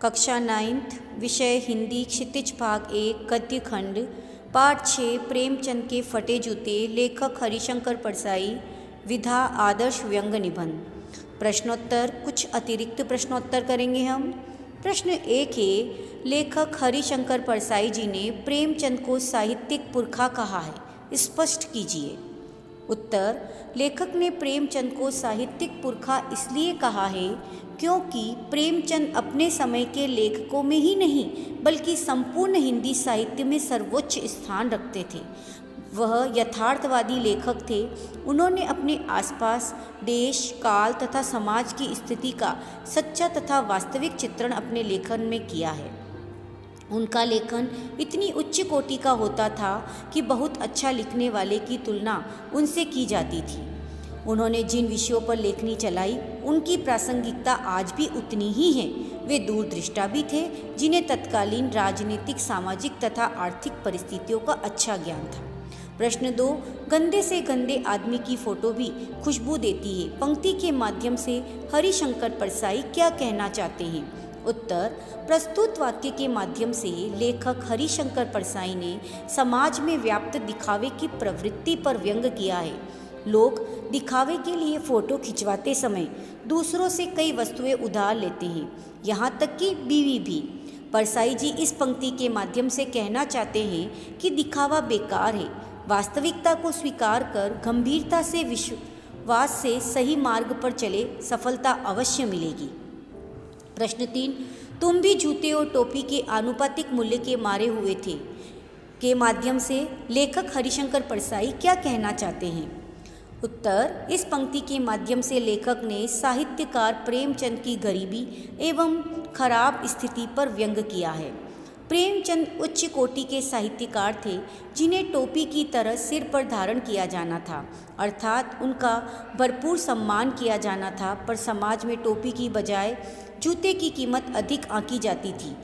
कक्षा 9th विषय हिंदी क्षितिज भाग 1 गद्य खंड पाठ 6 प्रेमचंद के फटे जूते लेखक हरिशंकर परसाई विधा आदर्श व्यंग निबंध। प्रश्नोत्तर कुछ अतिरिक्त प्रश्नोत्तर करेंगे हम। प्रश्न 1 है, लेखक हरिशंकर परसाई जी ने प्रेमचंद को साहित्यिक पुरखा कहा है, स्पष्ट कीजिए। उत्तर, लेखक ने प्रेमचंद को साहित्यिक पुरखा इसलिए कहा है क्योंकि प्रेमचंद अपने समय के लेखकों में ही नहीं बल्कि संपूर्ण हिंदी साहित्य में सर्वोच्च स्थान रखते थे। वह यथार्थवादी लेखक थे। उन्होंने अपने आसपास देश, काल तथा समाज की स्थिति का सच्चा तथा वास्तविक चित्रण अपने लेखन में किया है। उनका लेखन इतनी उच्च कोटि का होता था कि बहुत अच्छा लिखने वाले की तुलना उनसे की जाती थी। उन्होंने जिन विषयों पर लेखनी चलाई उनकी प्रासंगिकता आज भी उतनी ही है। वे दूरदृष्टा भी थे जिन्हें तत्कालीन राजनीतिक, सामाजिक तथा आर्थिक परिस्थितियों का अच्छा ज्ञान था। प्रश्न 2, गंदे से गंदे आदमी की फोटो भी खुशबू देती है। पंक्ति के माध्यम से हरिशंकर परसाई क्या कहना चाहते हैं? उत्तर, प्रस्तुत वाक्य के माध्यम से लेखक हरिशंकर परसाई ने समाज में व्याप्त दिखावे की प्रवृत्ति पर व्यंग किया है। लोग दिखावे के लिए फोटो खिंचवाते समय दूसरों से कई वस्तुएं उधार लेते हैं, यहाँ तक कि बीवी भी। परसाई जी इस पंक्ति के माध्यम से कहना चाहते हैं कि दिखावा बेकार है। वास्तविकता को स्वीकार कर गंभीरता से विश्वास से सही मार्ग पर चले, सफलता अवश्य मिलेगी। प्रश्न 3, तुम भी जूते और टोपी के आनुपातिक मूल्य के मारे हुए थे के माध्यम से लेखक हरिशंकर परसाई क्या कहना चाहते हैं? उत्तर, इस पंक्ति के माध्यम से लेखक ने साहित्यकार प्रेमचंद की गरीबी एवं खराब स्थिति पर व्यंग किया है। प्रेमचंद उच्च कोटि के साहित्यकार थे जिन्हें टोपी की तरह सिर पर धारण किया जाना था, अर्थात उनका भरपूर सम्मान किया जाना था, पर समाज में टोपी की बजाय जूते की कीमत अधिक आंकी जाती थी।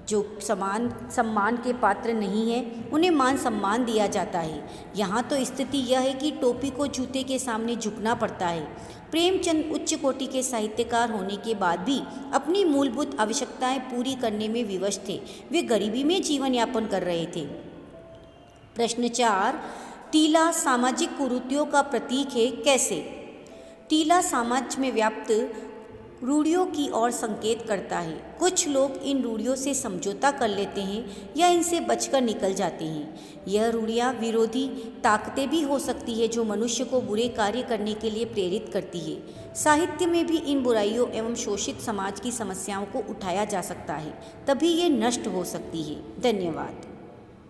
जो सम्मान के पात्र नहीं है उन्हें मान सम्मान दिया जाता है। यहाँ तो स्थिति यह है कि टोपी को जूते के सामने झुकना पड़ता है। प्रेमचंद उच्च कोटि के साहित्यकार होने के बाद भी अपनी मूलभूत आवश्यकताएं पूरी करने में विवश थे। वे गरीबी में जीवन यापन कर रहे थे। प्रश्न 4, तीला सामाजिक कुरीतियों का प्रतीक है, कैसे? तीला समाज में व्याप्त रूढ़ियों की ओर संकेत करता है। कुछ लोग इन रूढ़ियों से समझौता कर लेते हैं या इनसे बचकर निकल जाते हैं। यह रूढ़ियाँ विरोधी ताकतें भी हो सकती है जो मनुष्य को बुरे कार्य करने के लिए प्रेरित करती है। साहित्य में भी इन बुराइयों एवं शोषित समाज की समस्याओं को उठाया जा सकता है, तभी ये नष्ट हो सकती है। धन्यवाद।